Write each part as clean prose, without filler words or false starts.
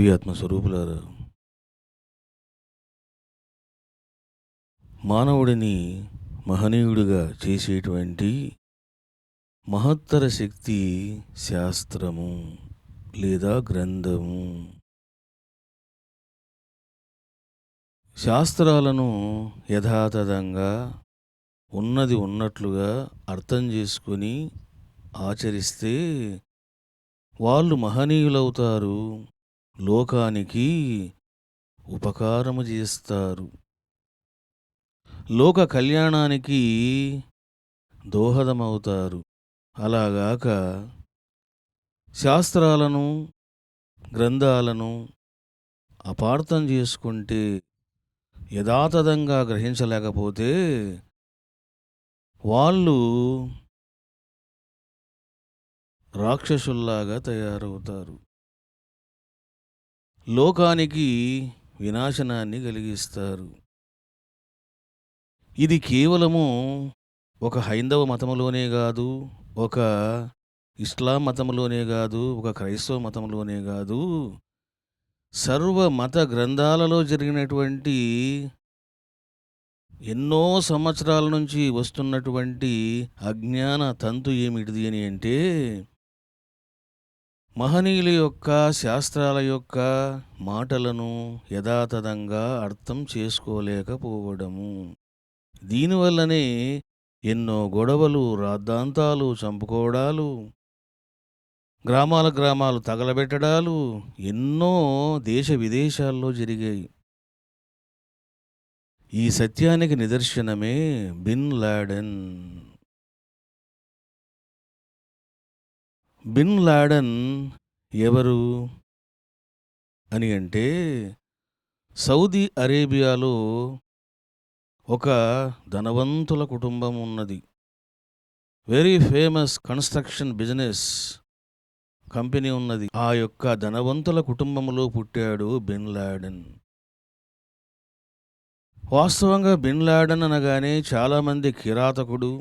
దివ్యాత్మస్వరూపులారా, మానవుడిని మహనీయుడిగా చేసేటువంటి మహత్తర శక్తి శాస్త్రము లేదా గ్రంథము. శాస్త్రాలను యథాతథంగా ఉన్నది ఉన్నట్లుగా అర్థం చేసుకొని ఆచరిస్తే వాళ్ళు మహనీయులవుతారు, లోకానికి ఉపకారము చేస్తారు, లోక కళ్యాణానికి దోహదమవుతారు. అలాగాక శాస్త్రాలను గ్రంథాలను అపార్థం చేసుకుంటే, యథాతథంగా గ్రహించలేకపోతే వాళ్ళు రాక్షసుల్లాగా తయారవుతారు, లోకానికి వినాశనాన్ని కలిగిస్తారు. ఇది కేవలము ఒక హైందవ మతములోనే కాదు, ఒక ఇస్లాం మతంలోనే కాదు, ఒక క్రైస్తవ మతంలోనే కాదు, సర్వ మత గ్రంథాలలో జరిగినటువంటి ఎన్నో సంవత్సరాల నుంచి వస్తున్నటువంటి అజ్ఞాన తంతు ఏమిటిది అని అంటే, మహనీయుల యొక్క శాస్త్రాల యొక్క మాటలను యథాతథంగా అర్థం చేసుకోలేకపోవడము. దీనివల్లనే ఎన్నో గొడవలు, రాద్ధాంతాలు, చంపుకోవడాలు, గ్రామాలు తగలబెట్టడాలు ఎన్నో దేశ విదేశాల్లో జరిగాయి. ఈ సత్యానికి నిదర్శనమే బిన్ లాడెన్. బిన్ లాడెన్ ఎవరు అని అంటే, సౌదీ అరేబియాలో ఒక ధనవంతుల కుటుంబం ఉన్నది. Very famous construction business company ఉన్నది. ఆ యొక్క ధనవంతుల కుటుంబంలో పుట్టాడు బిన్ లాడెన్. వాస్తవంగా బిన్ లాడెన్ అనగానే చాలామంది కిరాతకుడు,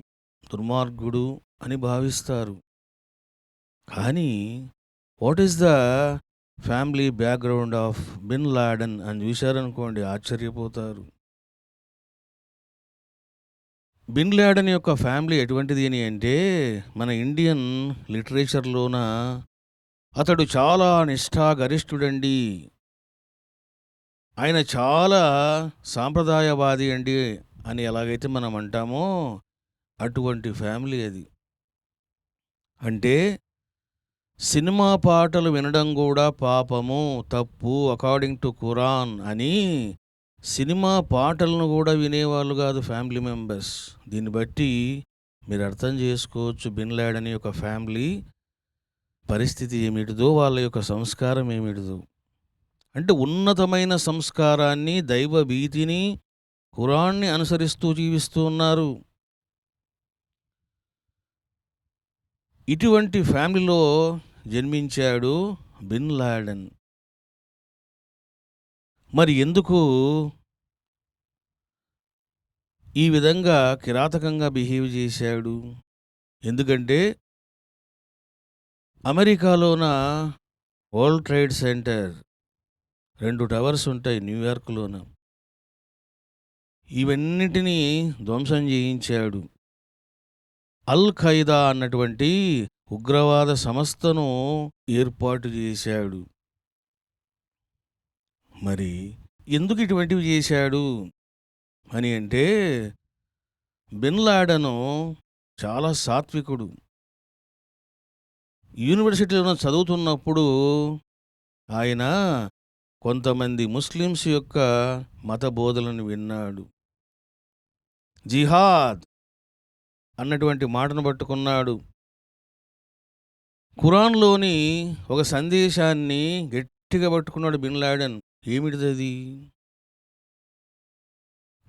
దుర్మార్గుడు అని భావిస్తారు. కానీ what is the family background of Bin Laden అని చూశారనుకోండి, ఆశ్చర్యపోతారు. బిన్ లాడెన్ యొక్క ఫ్యామిలీ ఎటువంటిది అని అంటే, మన ఇండియన్ లిటరేచర్లోన అతడు చాలా నిష్ఠాగరిష్ఠుడండి, ఆయన చాలా సాంప్రదాయవాది అండి అని ఎలాగైతే మనం అంటామో అటువంటి ఫ్యామిలీ అది. అంటే సినిమా పాటలు వినడం కూడా పాపము, తప్పు అకార్డింగ్ టు ఖురాన్ అని సినిమా పాటలను కూడా వినేవాళ్ళు కాదు ఫ్యామిలీ మెంబర్స్. దీన్ని బట్టి మీరు అర్థం చేసుకోవచ్చు బిన్ లాడెన్ యొక్క ఫ్యామిలీ పరిస్థితి ఏమిటిదో, వాళ్ళ యొక్క సంస్కారం ఏమిటిదో. అంటే ఉన్నతమైన సంస్కారాన్ని, దైవ భీతిని, ఖురాన్ని అనుసరిస్తూ జీవిస్తూ ఉన్నారు. ఇటువంటి ఫ్యామిలీలో జన్మించాడు బిన్ లాడెన్. మరి ఎందుకు ఈ విధంగా కిరాతకంగా బిహేవ్ చేశాడు? ఎందుకంటే అమెరికాలోన వరల్డ్ ట్రేడ్ సెంటర్ 2 టవర్స్ ఉంటాయి న్యూయార్క్లోన. ఇవన్నిటినీ ధ్వంసం చేయించాడు. అల్ ఖైదా అన్నటువంటి ఉగ్రవాద సంస్థను ఏర్పాటు చేశాడు. మరి ఎందుకు ఇటువంటివి చేశాడు అని అంటే, బిన్ లాడెన్ చాలా సాత్వికుడు. యూనివర్సిటీలో చదువుతున్నప్పుడు ఆయన కొంతమంది ముస్లిమ్స్ యొక్క మత బోధలను విన్నాడు. జిహాద్ అన్నటువంటి మాటను పట్టుకున్నాడు. ఖురాన్లోని ఒక సందేశాన్ని గట్టిగా పట్టుకున్నాడు బిన్ లాడెన్. ఏమిటిదది?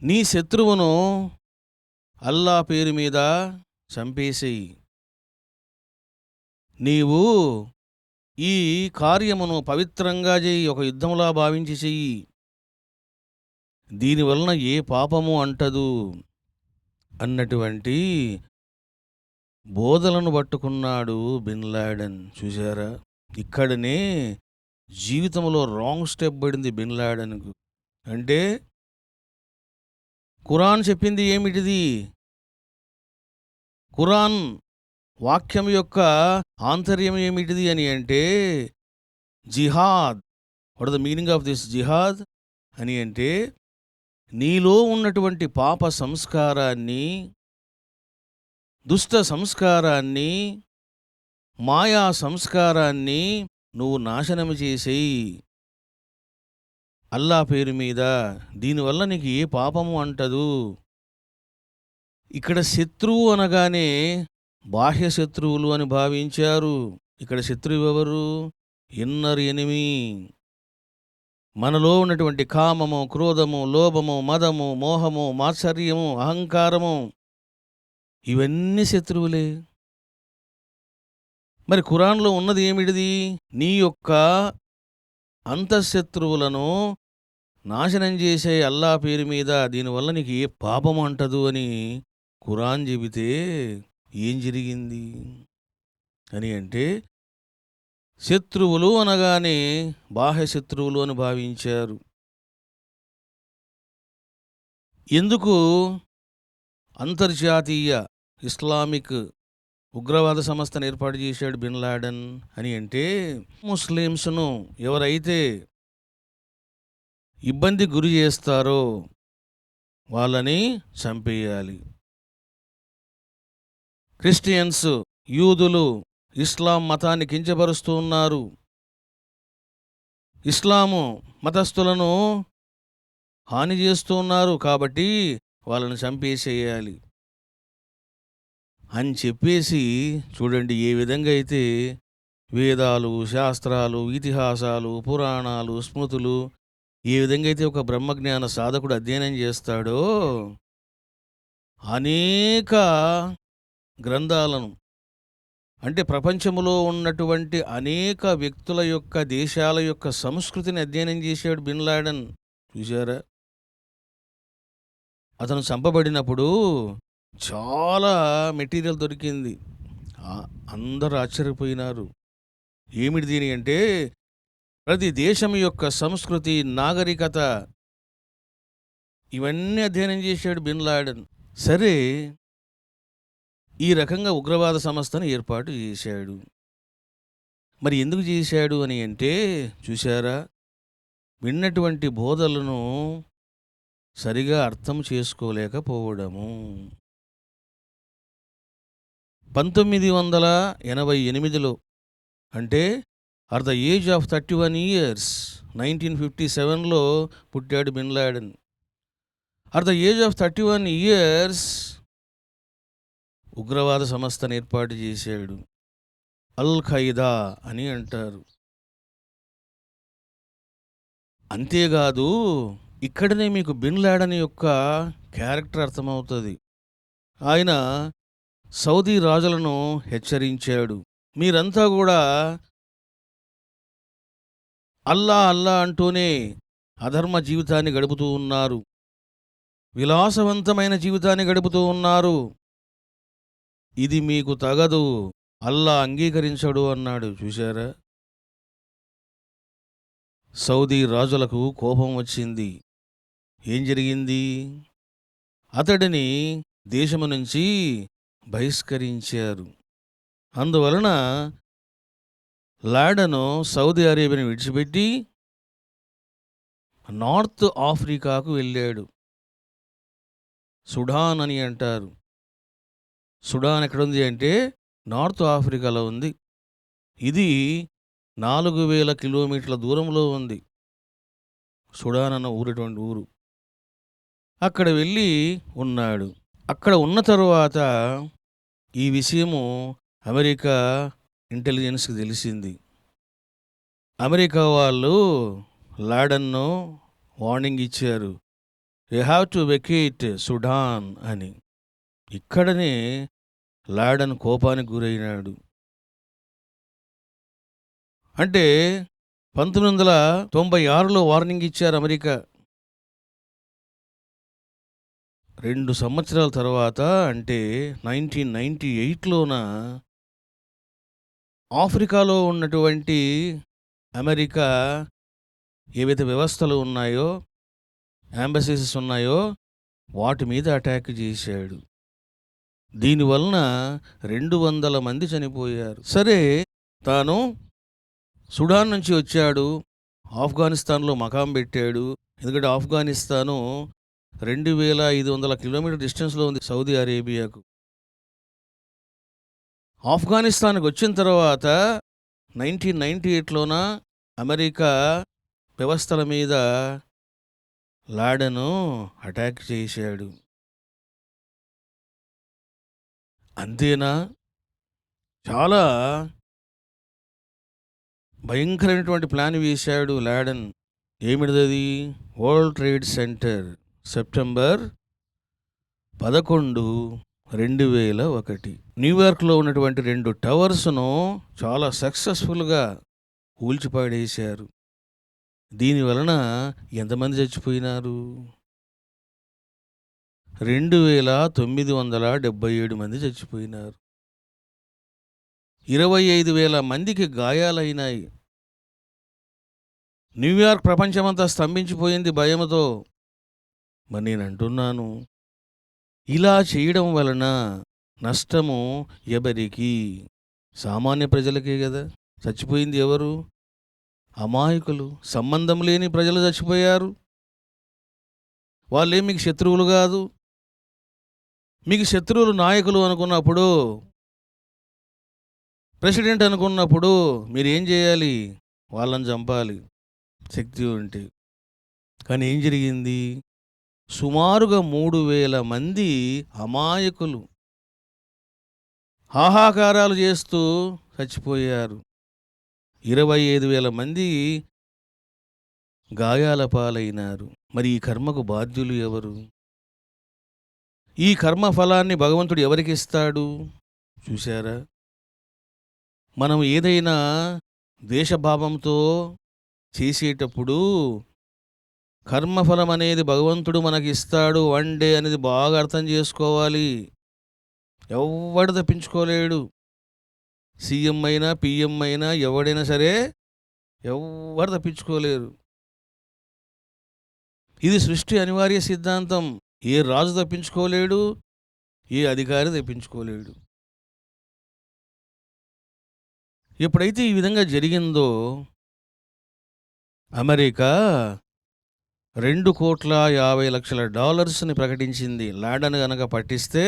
నీ శత్రువును అల్లా పేరు మీద చంపేసేయి, నీవు ఈ కార్యమును పవిత్రంగా చేయి, ఒక యుద్ధంలా భావించి చెయ్యి, దీనివలన ఏ పాపము అంటదు అన్నటువంటి బోధలను పట్టుకున్నాడు బిన్ లాడెన్. చూశారా, ఇక్కడనే జీవితంలో రాంగ్ స్టెప్ పడింది బిన్ లాడెన్‌కు. అంటే ఖురాన్ చెప్పింది ఏమిటిది? ఖురాన్ వాక్యం యొక్క ఆంతర్యం ఏమిటిది అని అంటే జిహాద్. What the meaning of this జిహాద్ అని అంటే నీలో ఉన్నటువంటి పాప సంస్కారాన్ని, దుష్ట సంస్కారాన్ని, మాయా సంస్కారాన్ని నువ్వు నాశనం చేసేయి అల్లా పేరు మీద. దీనివల్ల నీకు ఏ పాపము అంటదు. ఇక్కడ శత్రువు అనగానే బాహ్య శత్రువులు అని భావించారు. ఇక్కడ శత్రువు ఎవరు? Inner enemy. మనలో ఉన్నటువంటి కామము, క్రోధము, లోభము, మదము, మోహము, మాత్సర్యము, అహంకారము ఇవన్నీ శత్రువులే. మరి ఖురాన్లో ఉన్నది ఏమిటిది? నీ యొక్క అంతఃశత్రువులను నాశనం చేసే అల్లా పేరు మీద, దీనివల్ల నీకు ఏ పాపం అంటదు అని ఖురాన్ చెబితే ఏం జరిగింది అని అంటే శత్రువులు అనగానే బాహ్య శత్రువులు అని భావించారు. ఎందుకు అంతర్జాతీయ ఇస్లామిక్ ఉగ్రవాద సంస్థను ఏర్పాటు చేశాడు బిన్ లాడెన్ అని అంటే ముస్లిమ్స్ను ఎవరైతే ఇబ్బంది గురి చేస్తారో వాళ్ళని చంపేయాలి. క్రిస్టియన్స్, యూదులు ఇస్లాం మతాన్ని కించపరుస్తూ ఉన్నారు. ఇస్లాము మతస్థులను హాని చేస్తూ ఉన్నారు, కాబట్టి వాళ్ళని చంపేసేయాలి అని చెప్పేసి చూడండి ఏ విధంగా అయితే వేదాలు, శాస్త్రాలు, ఇతిహాసాలు, పురాణాలు, స్మృతులు ఏ విధంగా అయితే ఒక బ్రహ్మజ్ఞాన సాధకుడు అధ్యయనం చేస్తాడో అనేక గ్రంథాలను, అంటే ప్రపంచంలో ఉన్నటువంటి అనేక వ్యక్తుల యొక్క, దేశాల యొక్క సంస్కృతిని అధ్యయనం చేశాడు బిన్ లాడెన్. చూశారా? అతను చంపబడినప్పుడు చాలా మెటీరియల్ దొరికింది. అందరూ ఆశ్చర్యపోయినారు. ఏమిటి దీని అంటే ప్రతి దేశం యొక్క సంస్కృతి, నాగరికత ఇవన్నీ అధ్యయనం చేశాడు బిన్ లాడెన్. సరే, ఈ రకంగా ఉగ్రవాద సంస్థను ఏర్పాటు చేశాడు. మరి ఎందుకు చేశాడు అని అంటే చూశారా, విన్నటువంటి బోధలను సరిగా అర్థం చేసుకోలేకపోవడము. 1988లో అంటే at the age of 31 years 1957లో పుట్టాడు Bin Laden. At the age of 31 years ఉగ్రవాద సంస్థను ఏర్పాటు చేశాడు. అల్ ఖైదా అని అంటారు. అంతేకాదు, ఇక్కడనే మీకు బిన్ లాడెన్ యొక్క క్యారెక్టర్ అర్థమవుతుంది. ఆయన సౌదీ రాజులను హెచ్చరించాడు, మీరంతా కూడా అల్లా అల్లా అంటూనే అధర్మ జీవితాన్ని గడుపుతూ ఉన్నారు, విలాసవంతమైన జీవితాన్ని గడుపుతూ ఉన్నారు, ఇది మీకు తగదు, అల్లా అంగీకరించడు అన్నాడు. చూశారా? సౌదీ రాజులకు కోపం వచ్చింది. ఏం జరిగింది? అతడిని దేశము నుంచి బహిష్కరించారు. అందువలన లాడెన్ సౌదీ అరేబియాను విడిచిపెట్టి నార్త్ ఆఫ్రికాకు వెళ్ళాడు. సుడాన్ అని అంటారు. సుడాన్ ఎక్కడుంది అంటే నార్త్ ఆఫ్రికాలో ఉంది. ఇది 4000 కిలోమీటర్ల దూరంలో ఉంది సుడాన్ అన్న ఊరటువంటి ఊరు. అక్కడ వెళ్ళి ఉన్నాడు. అక్కడ ఉన్న తరువాత ఈ విషయము అమెరికా ఇంటెలిజెన్స్కి తెలిసింది. అమెరికా వాళ్ళు లాడెన్ను వార్నింగ్ ఇచ్చారు, you have to vacate Sudan అని. ఇక్కడనే లాడెన్ కోపానికి గురైనాడు. అంటే 1996లో వార్నింగ్ ఇచ్చారు అమెరికా. 2 సంవత్సరాల తర్వాత అంటే 1998లోన ఆఫ్రికాలో ఉన్నటువంటి అమెరికా ఏవైతే వ్యవస్థలు ఉన్నాయో, ఎంబసీస్ ఉన్నాయో వాటి మీద అటాక్ చేశాడు. దీనివలన 200 మంది చనిపోయారు. సరే, తాను సుడాన్ నుంచి వచ్చాడు, ఆఫ్ఘనిస్తాన్‌లో మకాం పెట్టాడు. ఎందుకంటే ఆఫ్ఘనిస్తాను 2500 కిలోమీటర్ డిస్టెన్స్‌లో ఉంది సౌదీ అరేబియాకు. ఆఫ్ఘనిస్తాన్‌కి వచ్చిన తర్వాత 1998లోన అమెరికా వ్యవస్థల మీద లాడెను అటాక్ చేశాడు. అంతేనా? చాలా భయంకరమైనటువంటి ప్లాన్ వేశాడు లాడెన్. ఏమిటిదది? వరల్డ్ ట్రేడ్ సెంటర్ సెప్టెంబర్ 11, 2001 న్యూయార్క్లో ఉన్నటువంటి 2 టవర్స్ను చాలా సక్సెస్ఫుల్గా కూల్చిపాడేశారు. దీనివలన ఎంతమంది చచ్చిపోయినారు? 2977 మంది చచ్చిపోయినారు. 25,000 మందికి గాయాలైనాయి. న్యూయార్క్ ప్రపంచమంతా స్తంభించిపోయింది భయముతో. మరి నేను అంటున్నాను, ఇలా చేయడం వలన నష్టము ఎవరికి? సామాన్య ప్రజలకే కదా. చచ్చిపోయింది ఎవరు? అమాయకులు, సంబంధం లేని ప్రజలు చచ్చిపోయారు. వాళ్ళేం మీకు శత్రువులు కాదు. మీకు శత్రువులు నాయకులు అనుకున్నప్పుడు, ప్రెసిడెంట్ అనుకున్నప్పుడు మీరేం చేయాలి? వాళ్ళని చంపాలి శక్తి ఉంటే. కానీ ఏం జరిగింది? సుమారుగా 3,000 మంది అమాయకులు హాహాకారాలు చేస్తూ చచ్చిపోయారు. 25,000 మంది గాయాల పాలైనారు. మరి ఈ కర్మకు బాధ్యులు ఎవరు? ఈ కర్మ ఫలాన్ని భగవంతుడు ఎవరికిస్తాడు? చూశారా? మనం ఏదైనా ద్వేషభావంతో చేసేటప్పుడు కర్మఫలం అనేది భగవంతుడు మనకిస్తాడు వన్ డే అనేది బాగా అర్థం చేసుకోవాలి. ఎవడు తప్పించుకోలేడు. సీఎం అయినా, పిఎం అయినా, ఎవడైనా సరే ఎవరు తప్పించుకోలేరు. ఇది సృష్టి అనివార్య సిద్ధాంతం. ఏ రాజు తప్పించుకోలేడు, ఏ అధికారి తప్పించుకోలేడు. ఎప్పుడైతే ఈ విధంగా జరిగిందో, అమెరికా $2,50,00,000 ప్రకటించింది. లాడెన్ గనక పట్టిస్తే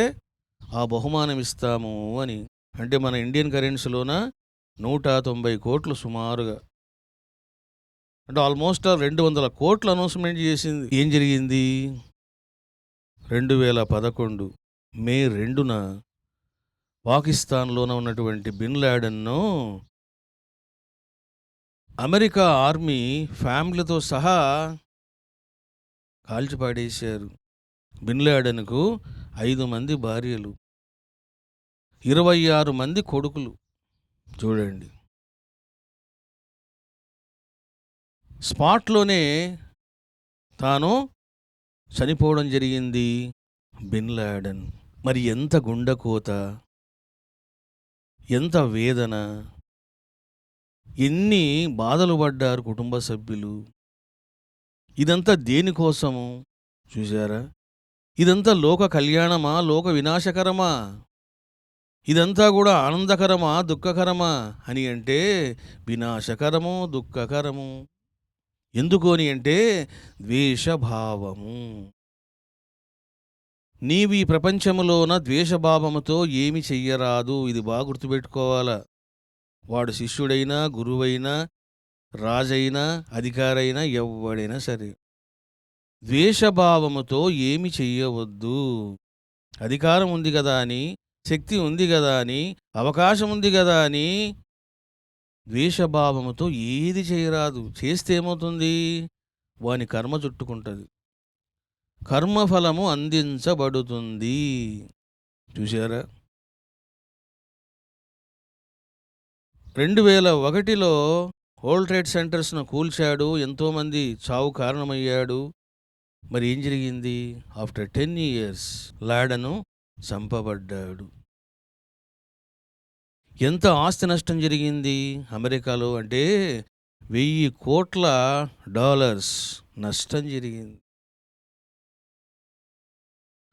ఆ బహుమానం ఇస్తాము అని. అంటే మన ఇండియన్ కరెన్సీలోన 190 కోట్లు సుమారుగా. అంటే ఆల్మోస్ట్ 200 కోట్లు అనౌన్స్మెంట్ చేసింది. ఏం జరిగింది? 2011 మే 2న పాకిస్తాన్లోన ఉన్నటువంటి బిన్ లాడెన్ను అమెరికా ఆర్మీ ఫ్యామిలీతో సహా కాల్చిపాడేశారు. బిన్ లాడెన్కు 5 మంది భార్యలు, 26 మంది కొడుకులు. చూడండి, స్పాట్లోనే తాను చనిపోవడం జరిగింది బిన్ లాడెన్. మరి ఎంత గుండెకోత, ఎంత వేదన, ఎన్ని బాధలు పడ్డారు కుటుంబ సభ్యులు. ఇదంతా దేనికోసము? చూశారా? ఇదంతా లోక కళ్యాణమా, లోక వినాశకరమా? ఇదంతా కూడా ఆనందకరమా, దుఃఖకరమా అని అంటే వినాశకరము, దుఃఖకరము. ఎందుకు అని అంటే ద్వేషభావము. నీవు ఈ ప్రపంచములోన ద్వేషభావముతో ఏమి చెయ్యరాదు. ఇది బాగా గుర్తుపెట్టుకోవాలా. వాడు శిష్యుడైనా, గురువైనా, రాజైనా, అధికారైనా, ఎవడైనా సరే ద్వేషభావముతో ఏమి చెయ్యవద్దు. అధికారం ఉంది కదా అని, శక్తి ఉంది కదా అని, అవకాశం ఉంది కదా అని ద్వేషభావముతో ఏది చేయరాదు. చేస్తే ఏమవుతుంది? వాని కర్మ చుట్టుకుంటుంది, కర్మఫలము అందించబడుతుంది. చూశారా? 2001లో వరల్డ్ ట్రేడ్ సెంటర్స్ను కూల్చాడు, ఎంతోమంది చావు కారణమయ్యాడు. మరి ఏం జరిగింది? ఆఫ్టర్ 10 years లాడెను చంపబడ్డాడు. ఎంత ఆస్తి నష్టం జరిగింది అమెరికాలో అంటే $1,000,00,000 నష్టం జరిగింది.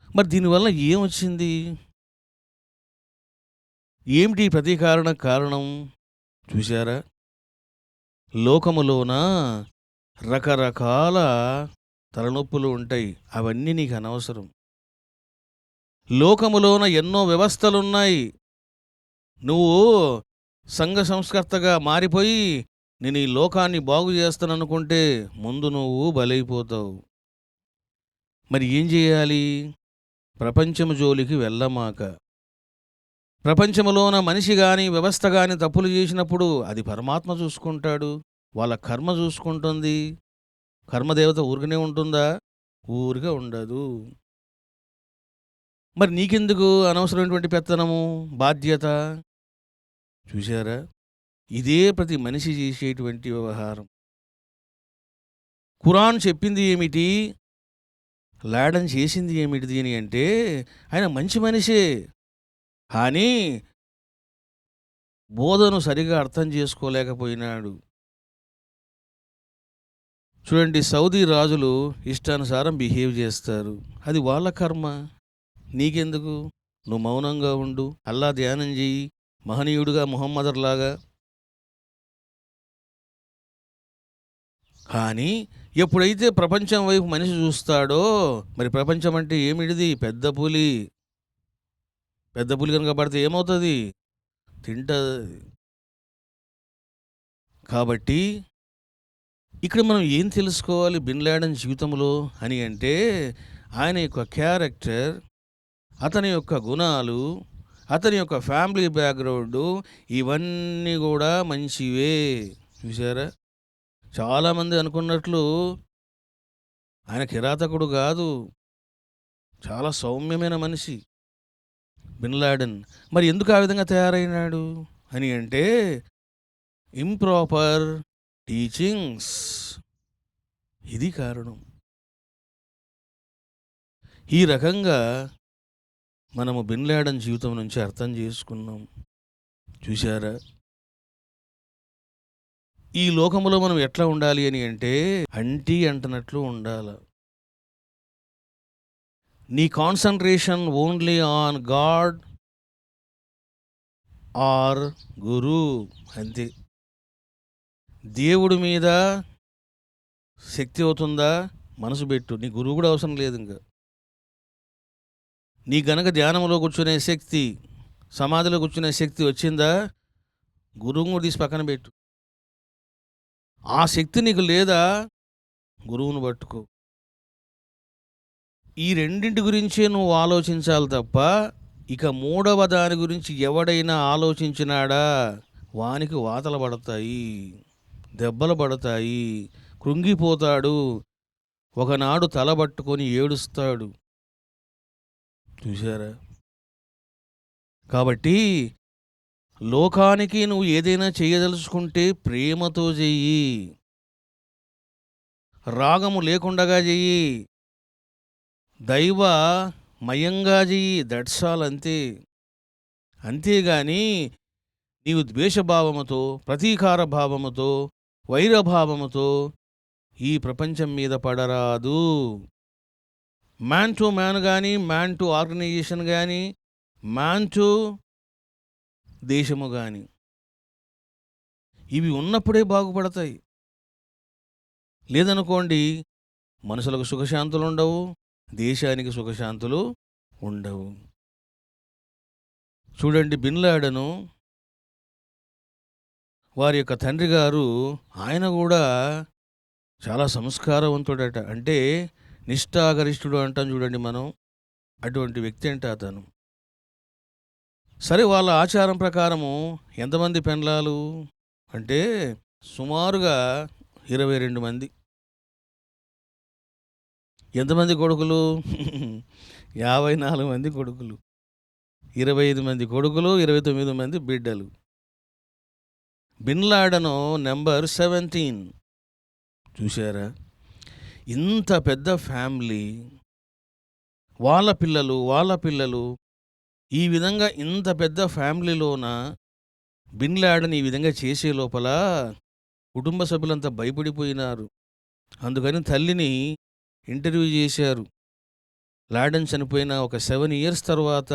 మరి దీనివల్ల ఏమొచ్చింది? ఏమిటి ఈ ప్రతీకారణ కారణం? చూశారా? లోకములోన రకరకాల తలనొప్పులు ఉంటాయి. అవన్నీ నీకు అనవసరం. లోకములోన ఎన్నో వ్యవస్థలున్నాయి. నువ్వు సంఘ సంస్కర్తగా మారిపోయి నేను ఈ లోకాన్ని బాగు చేస్తాననుకుంటే ముందు నువ్వు బలైపోతావు. మరి ఏం చేయాలి? ప్రపంచము జోలికి వెళ్ళమాక. ప్రపంచములోన మనిషి గాని వ్యవస్థ గాని తప్పులు చేసినప్పుడు అది పరమాత్మ చూసుకుంటాడు. వాళ్ళ కర్మ చూసుకుంటుంది. కర్మదేవత ఊరికనే ఉంటుందా? ఊరికే ఉండదు. మరి నీకెందుకు అనవసరమైనటువంటి పెత్తనము, బాధ్యత? చూశారా? ఇదే ప్రతి మనిషి చేసేటువంటి వ్యవహారం. ఖురాన్ చెప్పింది ఏమిటి? లాడన్ చేసింది ఏమిటిది అని అంటే ఆయన మంచి మనిషే, కానీ బోధను సరిగా అర్థం చేసుకోలేకపోయినాడు. చూడండి, సౌదీ రాజులు ఇష్టానుసారం బిహేవ్ చేస్తారు. అది వాళ్ళ కర్మ. నీకెందుకు? నువ్వు మౌనంగా ఉండు, అల్లా ధ్యానం చెయ్యి, మహనీయుడుగా ముహమ్మదర్లాగా. కానీ ఎప్పుడైతే ప్రపంచం వైపు మనిషి చూస్తాడో, మరి ప్రపంచం అంటే ఏమిటిది? పెద్ద పులి. పెద్ద పులి కనుక పడితే ఏమవుతుంది? తింటది. కాబట్టి ఇక్కడ మనం ఏం తెలుసుకోవాలి బిన్ లాడెన్ జీవితంలో అని అంటే, ఆయన యొక్క క్యారెక్టర్, అతని యొక్క గుణాలు, అతని యొక్క ఫ్యామిలీ బ్యాక్గ్రౌండు ఇవన్నీ కూడా మంచివే. చూసారా? చాలామంది అనుకున్నట్లు ఆయన కిరాతకుడు కాదు, చాలా సౌమ్యమైన మనిషి బిన్ లాడెన్. మరి ఎందుకు ఆ విధంగా తయారైనాడు అని అంటే, ఇంప్రాపర్ టీచింగ్స్, ఇది కారణం. ఈ రకంగా మనము బిన్ లాడెన్ జీవితం నుంచి అర్థం చేసుకున్నాం. చూశారా? ఈ లోకములో మనం ఎట్లా ఉండాలి అని అంటే అంటున్నట్లు ఉండాలి. నీ concentration only on God or guru, అంతే. దేవుడి మీద శక్తి అవుతుందా? మనసు పెట్టు. నీ గురువు కూడా అవసరం లేదు. ఇంకా నీ గనక ధ్యానంలో కూర్చునే శక్తి, సమాధిలో కూర్చునే శక్తి వచ్చిందా? గురువును కూడా తీసి పక్కన పెట్టు. ఆ శక్తి నీకు లేదా? గురువును పట్టుకో. ఈ రెండింటి గురించే నువ్వు ఆలోచించాలి తప్ప ఇక మూడవ దాని గురించి ఎవడైనా ఆలోచించినాడా వానికి వాతలు పడతాయి, దెబ్బలు పడతాయి, కృంగిపోతాడు, ఒకనాడు తలబట్టుకొని ఏడుస్తాడు. చూశారా? కాబట్టి లోకానికి నువ్వు ఏదైనా చేయదలుచుకుంటే ప్రేమతో చెయ్యి, రాగము లేకుండగా చెయ్యి, దైవ మయంగా చెయ్యి. దట్స్ ఆల్, అంతే. అంతేగాని నీవు ద్వేషభావముతో, ప్రతీకార భావముతో, వైరభావముతో ఈ ప్రపంచం మీద పడరాదు. మ్యాన్ టు మ్యాన్ కానీ, మ్యాన్ టు ఆర్గనైజేషన్ కానీ, మ్యాన్ టు దేశము కానీ, ఇవి ఉన్నప్పుడే బాగుపడతాయి. లేదనుకోండి, మనుషులకు సుఖశాంతులు ఉండవు, దేశానికి సుఖశాంతులు ఉండవు. చూడండి, బిన్ లాడెను వారి యొక్క తండ్రి గారు, ఆయన కూడా చాలా సంస్కారవంతుడట. అంటే నిష్ఠాగరిష్ఠుడు అంటాం చూడండి మనం, అటువంటి వ్యక్తి అంటే అతను. సరే, వాళ్ళ ఆచారం ప్రకారము ఎంతమంది పెండ్లాలు అంటే సుమారుగా 22 మంది. ఎంతమంది కొడుకులు? 54 మంది కొడుకులు, 25 మంది కొడుకులు, 29 మంది బిడ్డలు. Bin Laden number 17. చూశారా? ఇంత పెద్ద ఫ్యామిలీ, వాళ్ళ పిల్లలు ఈ విధంగా ఇంత పెద్ద ఫ్యామిలీలోన బిన్ లాడెన్ ఈ విధంగా చేసే లోపల కుటుంబ సభ్యులంతా భయపడిపోయినారు. అందుకని తల్లిని ఇంటర్వ్యూ చేశారు. లాడెన్ చనిపోయిన ఒక 7 ఇయర్స్ తర్వాత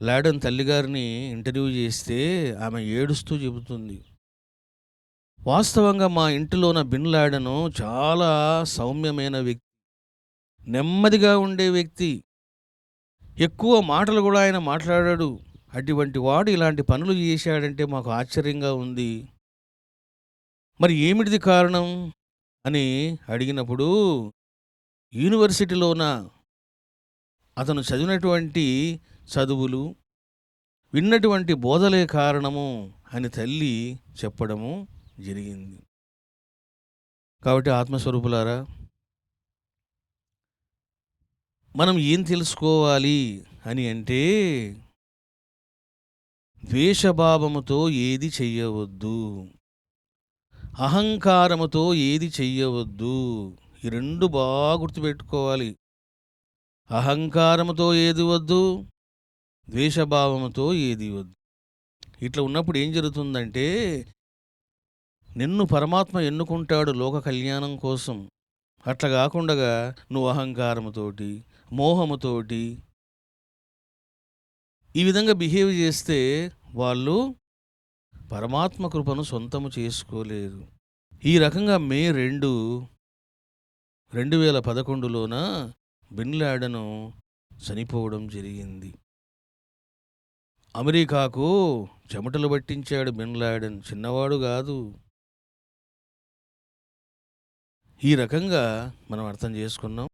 లాడెన్ తల్లిగారిని ఇంటర్వ్యూ చేస్తే ఆమె ఏడుస్తూ చెబుతుంది, వాస్తవంగా మా ఇంటిలోన బిన్ లాడెను చాలా సౌమ్యమైన వ్యక్తి, నెమ్మదిగా ఉండే వ్యక్తి, ఎక్కువ మాటలు కూడా ఆయన మాట్లాడాడు. అటువంటి వాడు ఇలాంటి పనులు చేశాడంటే మాకు ఆశ్చర్యంగా ఉంది. మరి ఏమిటిది కారణం అని అడిగినప్పుడు, యూనివర్సిటీలోన అతను చదివినటువంటి చదువులు, విన్నటువంటి బోధలే కారణము అని తల్లి చెప్పడము జరిగింది. కాబట్టి ఆత్మస్వరూపులారా, మనం ఏం తెలుసుకోవాలి అని అంటే, ద్వేషభావముతో ఏది చెయ్యవద్దు, అహంకారముతో ఏది చెయ్యవద్దు. ఈ రెండు బాగా గుర్తుపెట్టుకోవాలి. అహంకారముతో ఏది వద్దు, ద్వేషభావముతో ఏది వద్దు. ఇట్లా ఉన్నప్పుడు ఏం జరుగుతుందంటే, నిన్ను పరమాత్మ ఎన్నుకుంటాడు లోక కళ్యాణం కోసం. అట్లా కాకుండా నువ్వు అహంకారముతోటి, మోహముతోటి ఈ విధంగా బిహేవ్ చేస్తే వాళ్ళు పరమాత్మ కృపను సొంతము చేసుకోలేరు. ఈ రకంగా మే 2, 2011లోన బిన్ లాడెను చనిపోవడం జరిగింది. అమెరికాకు చెమటలు పట్టించాడు బిన్ లాడెన్, చిన్నవాడు కాదు. ఈ రకంగా మనం అర్థం చేసుకున్నాం.